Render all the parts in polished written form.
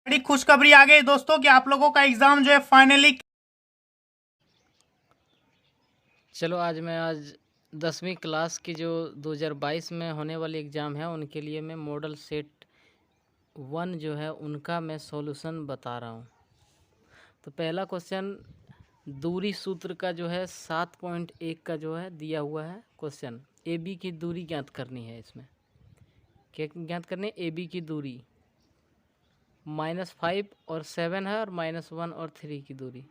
बड़ी खुशखबरी आ गई दोस्तों कि आप लोगों का एग्जाम जो है फाइनली। चलो आज 10वीं क्लास की जो 2022 में होने वाली एग्ज़ाम है उनके लिए मैं मॉडल सेट 1 जो है उनका मैं सॉल्यूशन बता रहा हूँ। तो पहला क्वेश्चन दूरी सूत्र का जो है 7.1 का जो है दिया हुआ है क्वेश्चन। ए बी की दूरी ज्ञात करनी है। इसमें क्या ज्ञात करनी है? ए बी की दूरी -5 और 7 है और -1 और 3 की दूरी।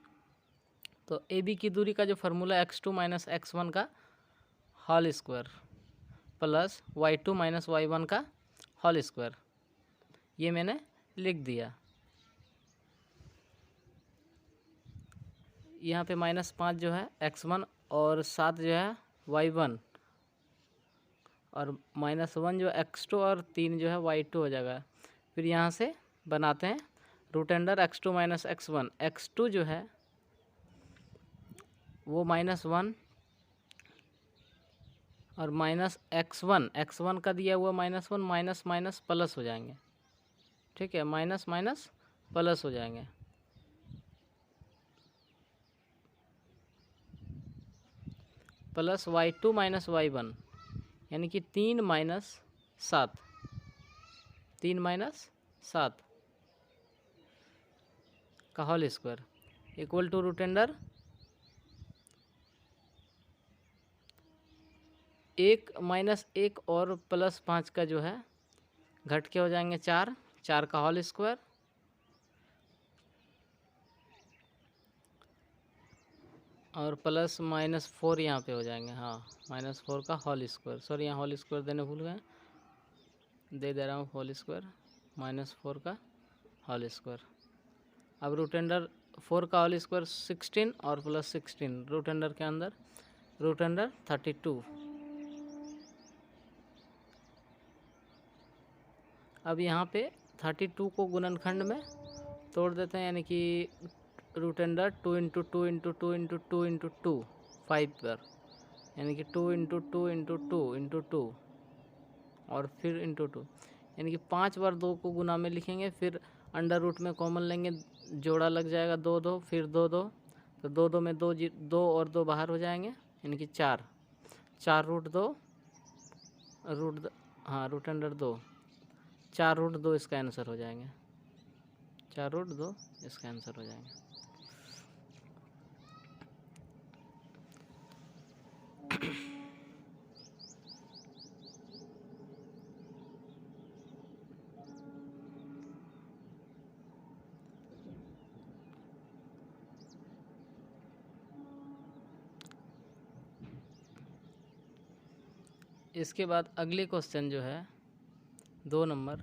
तो ए बी की दूरी का जो फार्मूला x2 माइनस x1 का whole square plus y2 minus y1 का होल स्क्वायर, ये मैंने लिख दिया। यहाँ पे -5 जो है x1 और 7 जो है y1 और -1 जो x2 और 3 जो है y2 हो जाएगा। फिर यहाँ से बनाते हैं root under x2 minus x1। x2 जो है वो -1 और माइनस x1 का दिया हुआ -1 माइनस माइनस प्लस हो जाएंगे। ठीक है, माइनस माइनस प्लस हो जाएंगे। प्लस y2 माइनस y1 यानी कि 3 माइनस 7 का whole square equal to root under 1 minus 1 और +5 का जो है घट के हो जाएंगे 4 का होल स्क्वायर और प्लस -4 यहाँ पे हो जाएंगे। हाँ, -4 का होल स्क्वायर। सॉरी, यहाँ होल स्क्वायर देने भूल गए, दे रहा हूँ होल स्क्वायर। -4 का होल स्क्वायर। अब रूट अंडर 4 का होल स्क्वायर 16 और प्लस 16 रूट अंडर के अंदर रूट अंडर 32। अब यहाँ पे 32 को गुणनखंड में तोड़ देते हैं, यानी कि root under 2 into 2 into 2 into 2 into 2 5 पर, यानी कि 2 इंटू 2 इंटू 2 इंटू 2 और फिर इंटू 2, यानी कि 5 बार 2 को गुना में लिखेंगे। फिर अंडर रूट में कॉमन लेंगे, जोड़ा लग जाएगा 2 2, फिर 2 2, तो 2 2 में 2 और 2 बाहर हो जाएंगे, यानी कि 4 रूट 2 हाँ रूट अंडर 2, 4 रूट 2 इसका आंसर हो जाएंगे। 4 रूट 2 इसका आंसर हो जाएंगे। इसके बाद अगले क्वेश्चन जो है 2 नंबर,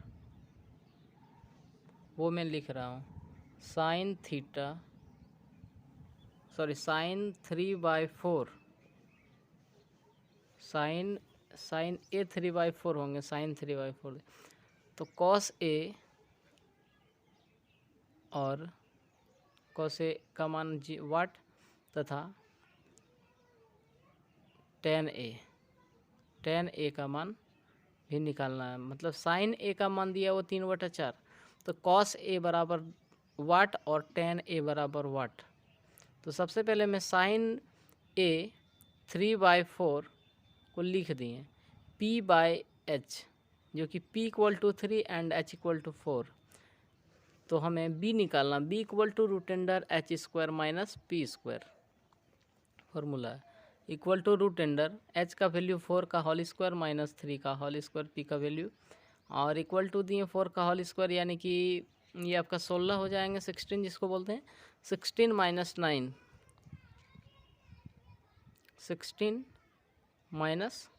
वो मैं लिख रहा हूँ साइन 3/4 साइन ए 3/4 होंगे, साइन 3/4। तो कॉस ए और कॉस ए का मान वाट तथा टेन ए का मान भी निकालना है। मतलब साइन ए का मान दिया वो 3/4, तो कॉस ए बराबर वाट और टेन ए बराबर वाट। तो सबसे पहले मैं साइन ए 3/4 को लिख दिए P/H, जो कि P equal to 3 and H equal to 4। तो हमें B निकालना, B equal to root under H square minus P square formula है, equal to root under H का वैल्यू 4 का होल स्क्वायर माइनस 3 का होल स्क्वायर P का value, और equal to दिए 4 का होल स्क्वायर, यानी कि ये आपका 16 हो जाएंगे, 16 जिसको बोलते हैं 16 minus 9, 16 minus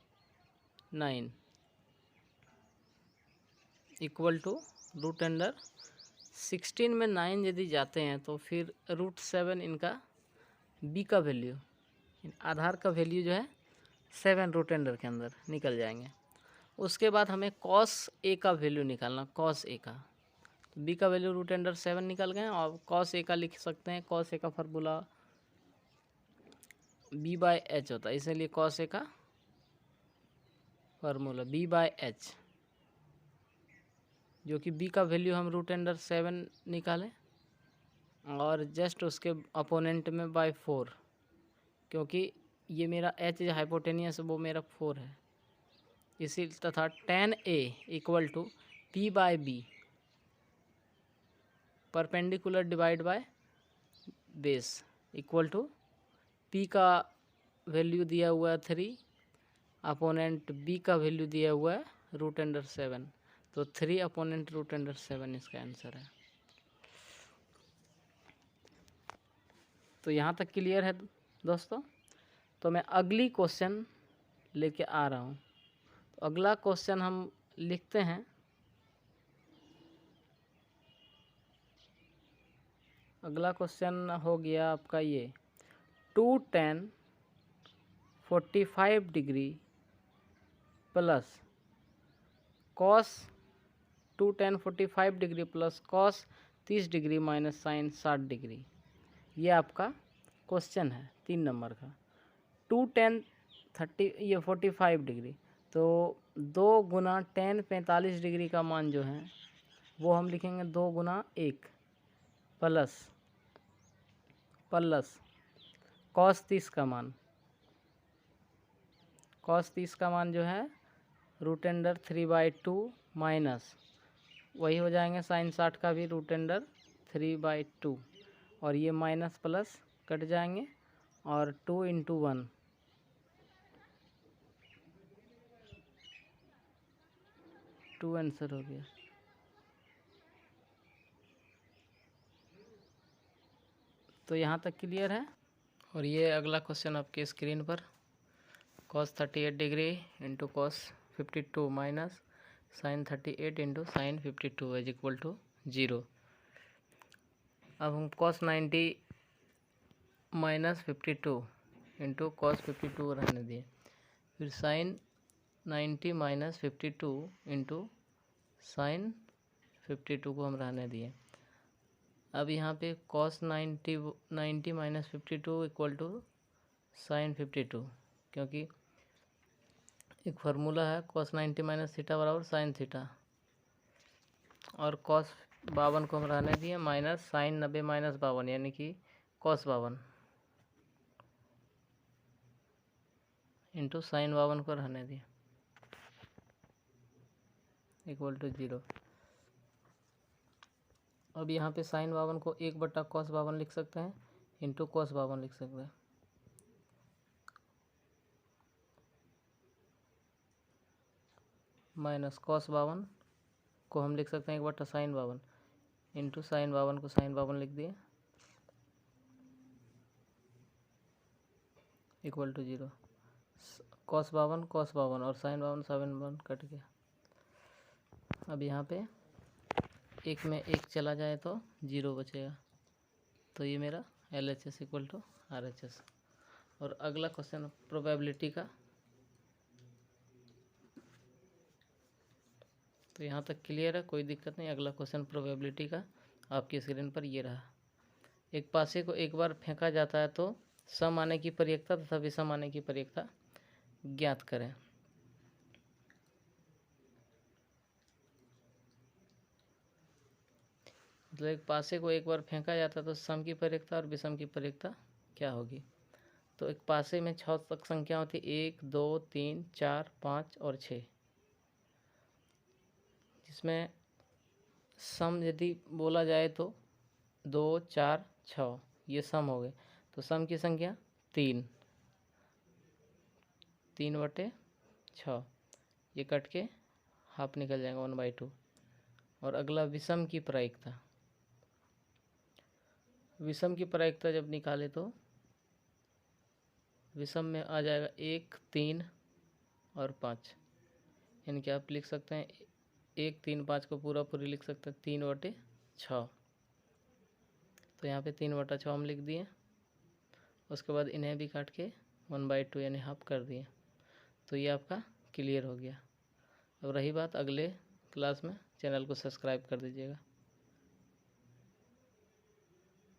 9 equal to root under 16 में 9 यदि जाते हैं तो फिर √7 इनका B का वैल्यू, आधार का वैल्यू जो है 7 रूट अंडर के अंदर निकल जाएंगे। उसके बाद हमें कॉस ए का वैल्यू निकालना, कॉस ए का। तो B का वैल्यू रूट अंडर 7 निकल गए, और कॉस ए का लिख सकते हैं, कॉस ए का फार्मूला B/H होता है, इसलिए कॉस ए का फार्मूला B/H जो कि b का वैल्यू हम √7 निकालें और जस्ट उसके अपोनेंट में बाय 4, क्योंकि ये मेरा h हाइपोटेनियस वो मेरा 4 है। इसी तथा tan A equal to p/b perpendicular divide by base equal to p का वैल्यू दिया हुआ है 3, अपोनेंट b का वैल्यू दिया हुआ है √7, तो 3 अपोनेंट √7 इसका आंसर है। तो यहाँ तक क्लियर है दोस्तों। तो मैं अगली क्वेश्चन लेके आ रहा हूँ। तो अगला क्वेश्चन हम लिखते हैं। अगला क्वेश्चन हो गया आपका ये 2 tan 45 degree plus cos 2 tan 45 degree plus cos 30 degree minus sine 60 degree, ये आपका क्वेश्चन है 3 नंबर का। 2 tan 45 डिग्री, तो 2 गुना tan 45 डिग्री का मान जो है वो हम लिखेंगे 2 गुना 1 प्लस कॉस 30 का मान। कॉस 30 का मान जो है √3/2 माइनस वही हो जाएंगे साइन 60 का भी √3/2, और ये माइनस प्लस कट जाएंगे और 2 × 1 2 आंसर हो गया। तो यहाँ तक क्लियर है। और ये अगला क्वेश्चन आपके स्क्रीन पर cos 38 degree into cos 52 minus sine 38 into sine 52 is equal to 0। अब हम cos 90 माइनस 52 इंटू cos 52 रहने दिए, फिर साइन 90 माइनस 52 इंटू साइन 52 को हम रहने दिए। अब यहाँ पे cos 90 minus 52 equal to sine 52, क्योंकि एक फार्मूला है cos 90 माइनस थीटा बराबर साइन थीटा, और cos 52 को हम रहने दिए माइनस साइन 90 माइनस 52 यानी कि cos 52 इंटू साइन 52 को रहने दिए इक्वल टू 0। अब यहाँ पे साइन 52 को 1/cos 52 लिख सकते हैं इंटू cos 52 लिख सकते हैं, माइनस cos 52 को हम लिख सकते हैं 1/sin 52 इंटू साइन 52 को साइन 52 लिख दिए इक्वल टू 0। cos 52 और साइन 52 कट गया। अब यहाँ पे एक में एक चला जाए तो 0 बचेगा, तो ये मेरा LHS इक्वल टू RHS। और अगला क्वेश्चन प्रोबेबिलिटी का। तो यहाँ तक क्लियर है, कोई दिक्कत नहीं। अगला क्वेश्चन प्रोबेबिलिटी का आपकी स्क्रीन पर ये रहा। एक पासे को एक बार फेंका जाता है तो सम आने की प्रयेकता तथा विषम आने की प्रयेकता ज्ञात करें। मतलब एक पासे को एक बार फेंका जाता है तो सम की प्रयेकता और विषम की प्रयेकता क्या होगी। तो एक पासे में 6 तक संख्या होती है, 1 2 3 4 5 और 6, जिसमें सम यदि बोला जाए तो 2 4 6 ये सम हो गए। तो सम की संख्या 3 3/6, ये कट के हाफ निकल जाएगा 1/2। और अगला विषम की प्रायिकता। विषम की प्रायिकता जब निकाले तो विषम में आ जाएगा 1 3 और 5, यानी कि आप लिख सकते हैं 1 3 5 को पूरी लिख सकते हैं 3/6। तो यहाँ पे 3/6 हम लिख दिए। उसके बाद इन्हें भी काट के 1/2 यानी हाफ कर दिए। तो ये आपका क्लियर हो गया। अब रही बात अगले क्लास में, चैनल को सब्सक्राइब कर दीजिएगा।